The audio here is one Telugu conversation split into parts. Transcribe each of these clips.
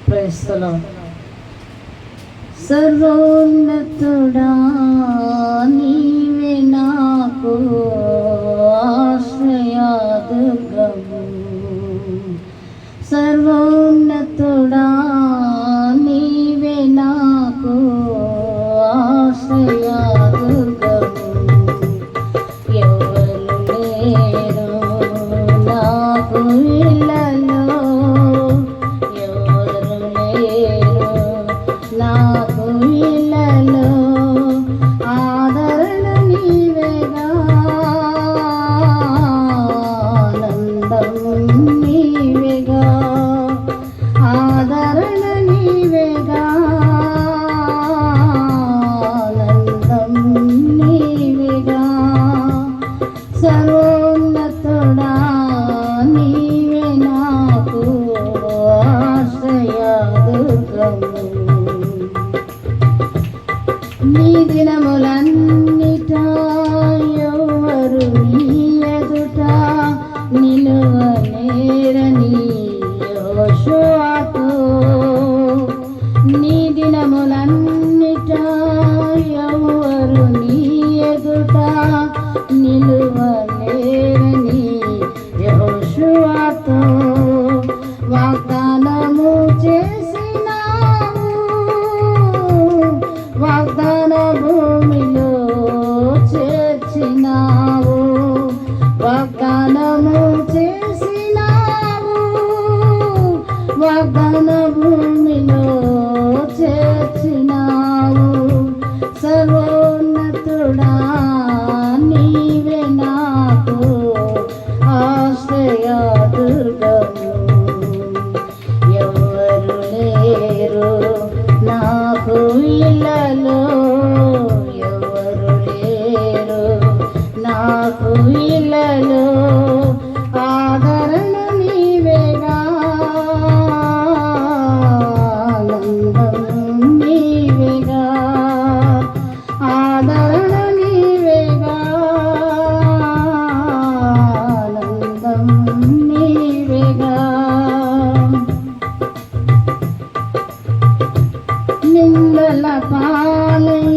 క్రైస్తలో సర్వోన్నతుడా నీవే నాకు ఆశ్రయదుర్గము. సర్వోన్నతుడా నీవే నాకు ఆశ్రయదుర్గము. ఎవరు లేరు నాకు ఇళ్ళలో, ఎవరు లేరు నాకు ఇళ్ళలో, ఆదరణ నీవేగా, ఆనందం నీవేగా, ఆదరణ నీవేగా, ఆనందం నీవేగా. సర్వోన్నతుడా నీవే నాకు ఆశ్రయదుర్గము. నీ దినములన్నిట ఎవరు నీ ఎదుట నిలువలేరని యెహోషువతో, నీ దినములన్నిట ఎవరు నీ ఎదుట నిలువలేరని యెహోషువతో వాగ్దానము చేసినావు. వాగ్దాన భూమిలో చేర్చినావు, వాగ్దానము చేసినావు, వాగ్దాన భూమిలో చేర్చినావు. సర్వోన్నతుడా నీవే నాకు ఆశ్రయదుర్గము. ఎవరు లేరు నాకు ఇళ్ళలో, ఎవరు లేరు నాకు ఇళ్ళలో, ఆదరణ నీవేగా, ఆనందం నీవేగా, ఆదరణ నీవేగా, ఆనందం నీవేగా. నిందల పాలై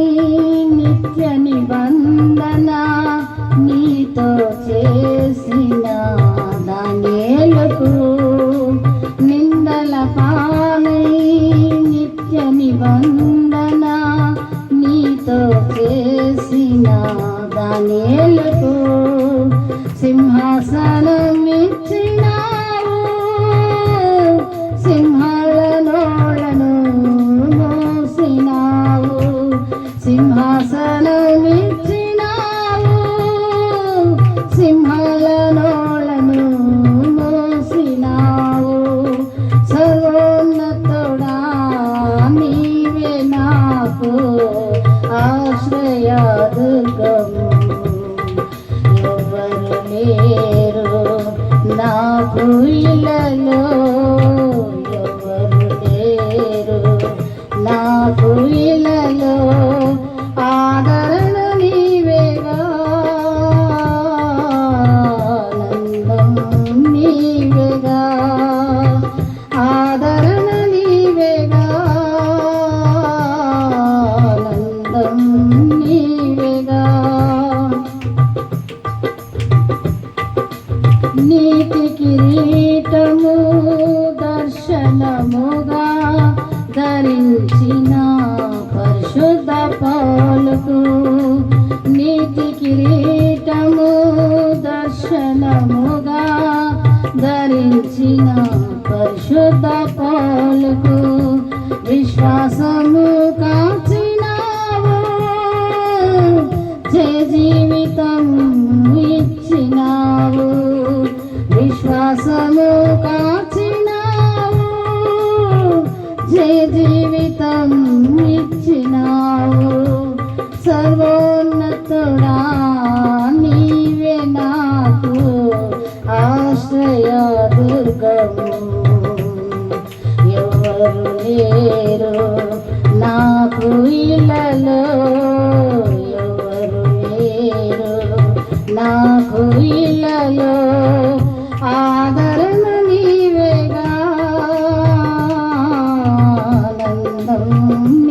నిత్య నిబంధన నీతో చేసిన దానియేలుకు, నిందల పాలై నిత్య నిబంధన నీతో చేసిన దానియేలుకు సింహాసనం ఇచ్చినావు. సింహాల నోళ్ళను మోసినావు, సింహాసనం ఇచ్చినావు, సింహాల నోళ్ళను మోసినావు. సర్వోన్నతుడా నీవే నాకు ఆశ్రయదుర్గము. ఎవరు లేరు నాకు ఇళ్ళలో, ఎవరు లేరు నాకు ఇళ్ళలో, ఆదరణ నీవేగా, ఆనందం నీవేగా, ఆదరణ నీవేగా, ఆనందం నీవేగా. నీతి కిరీటము దర్శనముగా ధరించిన పరిశుద్ధ పౌలుకు, నీతి కిరీటము దర్శనముగా ధరించిన పరిశుద్ధ పౌలుకు విశ్వాసము కాచినావు. జయ జీవితం ఇచ్చినావు, విశ్వాసము కాచినావు, జయ జీవితం ఇచ్చినావు. సర్వోన్నతుడా నీవే నాకు ఆశ్రయదుర్గము. ఎవరు లేరు నాకు ఇళ్ళలో, ఎవరు లేరు నాకు ఇళ్ళలో, ఆదరణ నీ ఆనందం